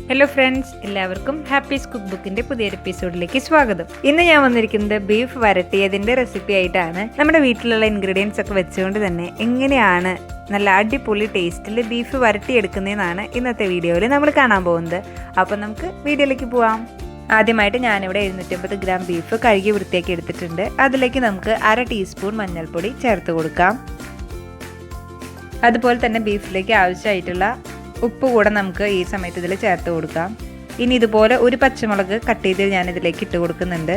Hello friends, എല്ലാവർക്കും ഹാപ്പീസ് cook ബുക്കിന്റെ പുതിയൊരു എപ്പിസോഡിലേക്ക് സ്വാഗതം. ഇന്ന് ഞാൻ വന്നിരിക്കുന്നത് ബീഫ് വരട്ടിയതിന്റെ റെസിപ്പി ആയിട്ടാണ്. നമ്മുടെ വീട്ടിലുള്ള ഇൻഗ്രീഡിയൻസ് ഒക്കെ വെച്ചുകൊണ്ട് തന്നെ എങ്ങനെയാണ് നല്ല അടിപൊളി ടേസ്റ്റിൽ ബീഫ് വരട്ടിയെടുക്കുന്നതെന്നാണ് ഇന്നത്തെ വീഡിയോയിൽ നമ്മൾ കാണാൻ പോകുന്നത്. അപ്പം നമുക്ക് വീഡിയോയിലേക്ക് പോവാം. ആദ്യമായിട്ട് ഞാനിവിടെ 250 ഗ്രാം ബീഫ് കഴുകി വൃത്തിയാക്കി എടുത്തിട്ടുണ്ട്. അതിലേക്ക് നമുക്ക് 1/2 ടീസ്പൂൺ മഞ്ഞൾപ്പൊടി ചേർത്ത് കൊടുക്കാം. അതുപോലെ തന്നെ ബീഫിലേക്ക് ആവശ്യമായിട്ടുള്ള ഉപ്പ് കൂടെ നമുക്ക് ഈ സമയത്ത് ഇതിൽ ചേർത്ത് കൊടുക്കാം. ഇനി ഇതുപോലെ ഒരു പച്ചമുളക് കട്ട് ചെയ്ത് ഞാനിതിലേക്ക് ഇട്ട് കൊടുക്കുന്നുണ്ട്.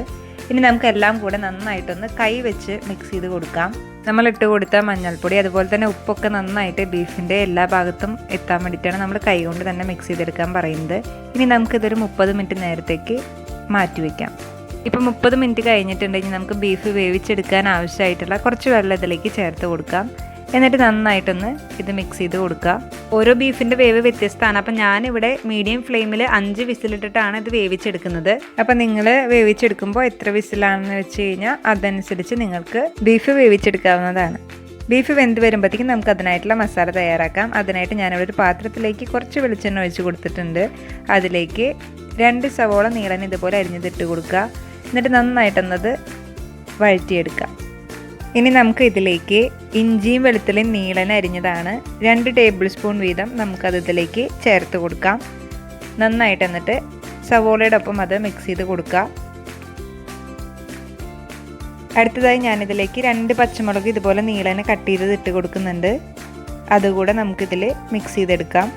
ഇനി നമുക്ക് എല്ലാം കൂടെ നന്നായിട്ടൊന്ന് കൈ വെച്ച് മിക്സ് ചെയ്ത് കൊടുക്കാം. നമ്മൾ ഇട്ട് കൊടുത്ത മഞ്ഞൾപ്പൊടി അതുപോലെ തന്നെ ഉപ്പൊക്കെ നന്നായിട്ട് ബീഫിൻ്റെ എല്ലാ ഭാഗത്തും എത്താൻ വേണ്ടിയിട്ടാണ് നമ്മൾ കൈ കൊണ്ട് തന്നെ മിക്സ് ചെയ്തെടുക്കാൻ പറയുന്നത്. ഇനി നമുക്കിതൊരു 30 മിനിറ്റ് നേരത്തേക്ക് മാറ്റി വയ്ക്കാം. ഇപ്പോൾ 30 മിനിറ്റ് കഴിഞ്ഞിട്ടുണ്ടെങ്കിൽ നമുക്ക് ബീഫ് വേവിച്ചെടുക്കാൻ ആവശ്യമായിട്ടുള്ള കുറച്ച് വെള്ളം ഇതിലേക്ക് ചേർത്ത് കൊടുക്കാം. എന്നിട്ട് നന്നായിട്ടൊന്ന് ഇത് മിക്സ് ചെയ്ത് കൊടുക്കുക. ഓരോ ബീഫിൻ്റെ വേവ് വ്യത്യസ്തമാണ്. അപ്പം ഞാനിവിടെ മീഡിയം ഫ്ലെയിമിൽ 5 വിസിലിട്ടിട്ടാണ് ഇത് വേവിച്ചെടുക്കുന്നത്. അപ്പം നിങ്ങൾ വേവിച്ചെടുക്കുമ്പോൾ എത്ര വിസിലാണെന്ന് വെച്ച് കഴിഞ്ഞാൽ അതനുസരിച്ച് നിങ്ങൾക്ക് ബീഫ് വേവിച്ചെടുക്കാവുന്നതാണ്. ബീഫ് വെന്ത് വരുമ്പോഴത്തേക്കും നമുക്ക് അതിനായിട്ടുള്ള മസാല തയ്യാറാക്കാം. അതിനായിട്ട് ഞാനിവിടെ ഒരു പാത്രത്തിലേക്ക് കുറച്ച് വെളിച്ചെണ്ണ ഒഴിച്ച് കൊടുത്തിട്ടുണ്ട്. അതിലേക്ക് 2 സവോള നീളൻ ഇതുപോലെ അരിഞ്ഞതിട്ട് കൊടുക്കുക. എന്നിട്ട് നന്നായിട്ടൊന്നത് വഴറ്റിയെടുക്കാം. ഇനി നമുക്ക് ഇതിലേക്ക് ഇഞ്ചിയും വെളുത്തുള്ളിയും നീളൻ അരിഞ്ഞതാണ് 2 ടേബിൾ സ്പൂൺ വീതം നമുക്കത് ഇതിലേക്ക് ചേർത്ത് കൊടുക്കാം. നന്നായിട്ട് എന്നിട്ട് സവോളയുടെ ഒപ്പം അത് മിക്സ് ചെയ്ത് കൊടുക്കുക. അടുത്തതായി ഞാനിതിലേക്ക് 2 പച്ചമുളക് ഇതുപോലെ നീളനെ കട്ട് ചെയ്ത് ഇട്ട് കൊടുക്കുന്നുണ്ട്. അതുകൂടെ നമുക്കിതിൽ മിക്സ് ചെയ്തെടുക്കാം.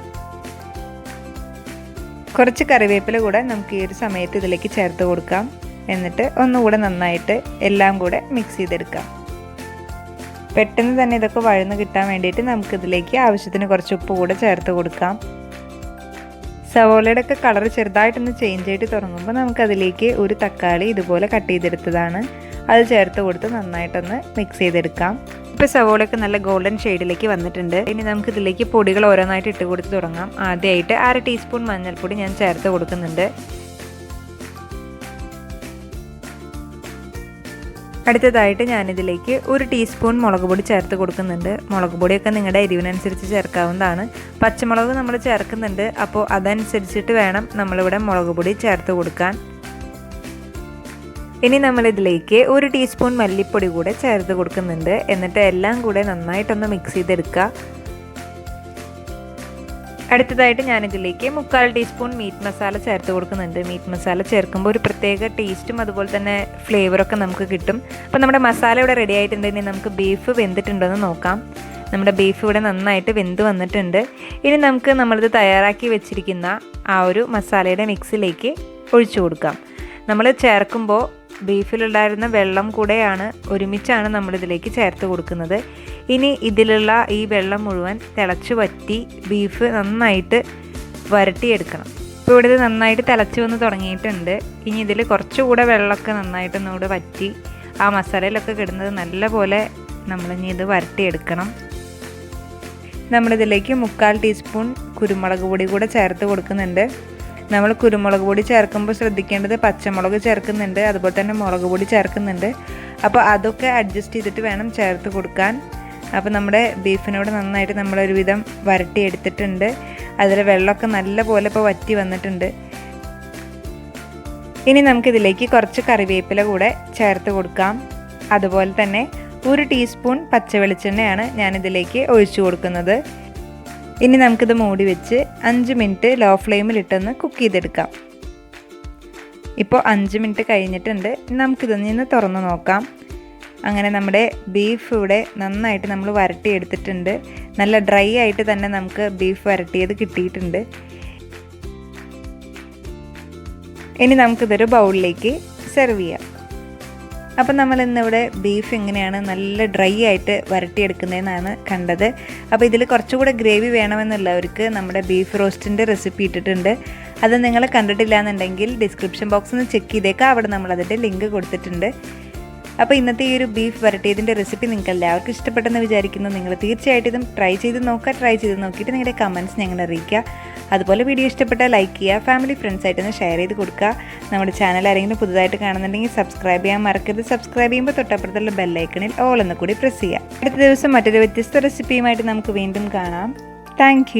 കുറച്ച് കറിവേപ്പില കൂടെ നമുക്ക് ഈ ഒരു സമയത്ത് ഇതിലേക്ക് ചേർത്ത് കൊടുക്കാം. എന്നിട്ട് ഒന്നുകൂടെ നന്നായിട്ട് എല്ലാം കൂടെ മിക്സ് ചെയ്തെടുക്കാം. പെട്ടെന്ന് തന്നെ ഇതൊക്കെ വഴന്ന് കിട്ടാൻ വേണ്ടിയിട്ട് നമുക്കിതിലേക്ക് ആവശ്യത്തിന് കുറച്ച് ഉപ്പ് കൂടെ ചേർത്ത് കൊടുക്കാം. സവോളയുടെ ഒക്കെ കളർ ചെറുതായിട്ടൊന്ന് ചേഞ്ച് ആയിട്ട് തുടങ്ങുമ്പോൾ നമുക്കതിലേക്ക് ഒരു തക്കാളി ഇതുപോലെ കട്ട് ചെയ്തെടുത്തതാണ് അത് ചേർത്ത് കൊടുത്ത് നന്നായിട്ടൊന്ന് മിക്സ് ചെയ്തെടുക്കാം. ഇപ്പോൾ സവോളയൊക്കെ നല്ല ഗോൾഡൻ ഷെയ്ഡിലേക്ക് വന്നിട്ടുണ്ട്. ഇനി നമുക്കിതിലേക്ക് പൊടികൾ ഓരോന്നായിട്ട് ഇട്ട് കൊടുത്ത് തുടങ്ങാം. ആദ്യമായിട്ട് 1/2 ടീസ്പൂൺ മഞ്ഞൾപ്പൊടി ഞാൻ ചേർത്ത് കൊടുക്കുന്നുണ്ട്. അടുത്തതായിട്ട് ഞാനിതിലേക്ക് 1 ടീസ്പൂൺ മുളക് പൊടി ചേർത്ത് കൊടുക്കുന്നുണ്ട്. മുളക് പൊടിയൊക്കെ നിങ്ങളുടെ എരിവിനനുസരിച്ച് ചേർക്കാവുന്നതാണ്. പച്ചമുളക് നമ്മൾ ചേർക്കുന്നുണ്ട്, അപ്പോൾ അതനുസരിച്ചിട്ട് വേണം നമ്മളിവിടെ മുളക് പൊടി ചേർത്ത് കൊടുക്കാൻ. ഇനി നമ്മളിതിലേക്ക് 1 ടീസ്പൂൺ മല്ലിപ്പൊടി കൂടെ ചേർത്ത് കൊടുക്കുന്നുണ്ട്. എന്നിട്ട് എല്ലാം കൂടെ നന്നായിട്ടൊന്ന് മിക്സ് ചെയ്തെടുക്കുക. അടുത്തതായിട്ട് ഞാനിതിലേക്ക് 1/4 ടീസ്പൂൺ മീറ്റ് മസാല ചേർത്ത് കൊടുക്കുന്നുണ്ട്. മീറ്റ് മസാല ചേർക്കുമ്പോൾ ഒരു പ്രത്യേക ടേസ്റ്റും അതുപോലെ തന്നെ ഫ്ലേവറൊക്കെ നമുക്ക് കിട്ടും. അപ്പോൾ നമ്മുടെ മസാല ഇവിടെ റെഡി ആയിട്ടുണ്ടെങ്കിൽ നമുക്ക് ബീഫ് വെന്തിട്ടുണ്ടോ എന്ന് നോക്കാം. നമ്മുടെ ബീഫ് ഇവിടെ നന്നായിട്ട് വെന്ത് വന്നിട്ടുണ്ട്. ഇനി നമുക്ക് നമ്മളിത് തയ്യാറാക്കി വെച്ചിരിക്കുന്ന ആ ഒരു മസാലയുടെ മിക്സിലേക്ക് ഒഴിച്ചു കൊടുക്കാം. നമ്മൾ ചേർക്കുമ്പോൾ ബീഫിലുണ്ടായിരുന്ന വെള്ളം കൂടെയാണ് ഒരുമിച്ചാണ് നമ്മളിതിലേക്ക് ചേർത്ത് കൊടുക്കുന്നത്. ഇനി ഇതിലുള്ള ഈ വെള്ളം മുഴുവൻ തിളച്ച് വറ്റി ബീഫ് നന്നായിട്ട് വരട്ടിയെടുക്കണം. ഇപ്പോൾ ഇവിടെ ഇത് നന്നായിട്ട് തിളച്ച് വന്ന് തുടങ്ങിയിട്ടുണ്ട്. ഇനി ഇതിൽ കുറച്ചുകൂടെ വെള്ളമൊക്കെ നന്നായിട്ടൊന്നുകൂടെ വറ്റി ആ മസാലയിലൊക്കെ കിടുന്നത് നല്ലപോലെ നമ്മളിനി ഇത് വരട്ടിയെടുക്കണം. നമ്മളിതിലേക്ക് 1/4 ടീസ്പൂൺ കുരുമുളക് പൊടി കൂടെ ചേർത്ത് കൊടുക്കുന്നുണ്ട്. നമ്മൾ കുരുമുളക് പൊടി ചേർക്കുമ്പോൾ ശ്രദ്ധിക്കേണ്ടത് പച്ചമുളക് ചേർക്കുന്നുണ്ട്, അതുപോലെ തന്നെ മുളക് പൊടി ചേർക്കുന്നുണ്ട്. അപ്പോൾ അതൊക്കെ അഡ്ജസ്റ്റ് ചെയ്തിട്ട് വേണം ചേർത്ത് കൊടുക്കാൻ. അപ്പോൾ നമ്മുടെ ബീഫിനോട് നന്നായിട്ട് നമ്മളൊരുവിധം വരട്ടിയെടുത്തിട്ടുണ്ട്. അതിൽ വെള്ളമൊക്കെ നല്ലപോലെ ഇപ്പോൾ വറ്റി വന്നിട്ടുണ്ട്. ഇനി നമുക്കിതിലേക്ക് കുറച്ച് കറിവേപ്പില കൂടെ ചേർത്ത് കൊടുക്കാം. അതുപോലെ തന്നെ 1 ടീസ്പൂൺ പച്ച വെളിച്ചെണ്ണയാണ് ഞാനിതിലേക്ക് ഒഴിച്ചു കൊടുക്കുന്നത്. ഇനി നമുക്കിത് മൂടി വെച്ച് 5 മിനിറ്റ് ലോ ഫ്ലെയിമിലിട്ടൊന്ന് കുക്ക് ചെയ്തെടുക്കാം. ഇപ്പോൾ 5 മിനിറ്റ് കഴിഞ്ഞിട്ടുണ്ട്. നമുക്കിതൊന്ന് തുറന്ന് നോക്കാം. അങ്ങനെ നമ്മുടെ ബീഫ് ഇവിടെ നന്നായിട്ട് നമ്മൾ വരട്ടിയെടുത്തിട്ടുണ്ട്. നല്ല ഡ്രൈ ആയിട്ട് തന്നെ നമുക്ക് ബീഫ് വരട്ടിയത് കിട്ടിയിട്ടുണ്ട്. ഇനി നമുക്കിതൊരു ബൗളിലേക്ക് സെർവ് ചെയ്യാം. അപ്പം നമ്മൾ ഇന്നിവിടെ ബീഫ് എങ്ങനെയാണ് നല്ല ഡ്രൈ ആയിട്ട് വരട്ടിയെടുക്കുന്നതെന്നാണ് കണ്ടത്. അപ്പോൾ ഇതിൽ കുറച്ചുകൂടെ ഗ്രേവി വേണമെന്നുള്ളവർക്ക് നമ്മുടെ ബീഫ് റോസ്റ്റിൻ്റെ റെസിപ്പി ഇട്ടിട്ടുണ്ട്. അത് നിങ്ങൾ കണ്ടിട്ടില്ല എന്നുണ്ടെങ്കിൽ ഡിസ്ക്രിപ്ഷൻ ബോക്സിൽ നിന്ന് ചെക്ക് ചെയ്തേക്കാം. അവിടെ നമ്മളതിൻ്റെ ലിങ്ക് കൊടുത്തിട്ടുണ്ട്. അപ്പോൾ ഇന്നത്തെ ഈ ഒരു ബീഫ് വരട്ടിയതിൻ്റെ റെസിപ്പി നിങ്ങൾക്ക് എല്ലാവർക്കും ഇഷ്ടപ്പെട്ടെന്ന് വിചാരിക്കുന്നു. നിങ്ങൾ തീർച്ചയായിട്ടും ഇതും ട്രൈ ചെയ്ത് നോക്കിയിട്ട് നിങ്ങളുടെ കമൻറ്റ്സ് ഞങ്ങളെ അറിയിക്കുക. അതുപോലെ വീഡിയോ ഇഷ്ടപ്പെട്ടാൽ ലൈക്ക് ചെയ്യുക, ഫാമിലി ഫ്രണ്ട്സായിട്ടൊന്ന് ഷെയർ ചെയ്ത് കൊടുക്കുക. നമ്മുടെ ചാനൽ ആരെങ്കിലും പുതുതായിട്ട് കാണുന്നുണ്ടെങ്കിൽ സബ്സ്ക്രൈബ് ചെയ്യാൻ മറക്കരുത്. സബ്സ്ക്രൈബ് ചെയ്യുമ്പോൾ തൊട്ടപ്പുറത്തുള്ള ബെല്ലൈക്കണിൽ ഓൾ എന്ന് കൂടി പ്രസ് ചെയ്യുക. അടുത്ത ദിവസം മറ്റൊരു വ്യത്യസ്ത റെസിപ്പിയുമായിട്ട് നമുക്ക് വീണ്ടും കാണാം. താങ്ക്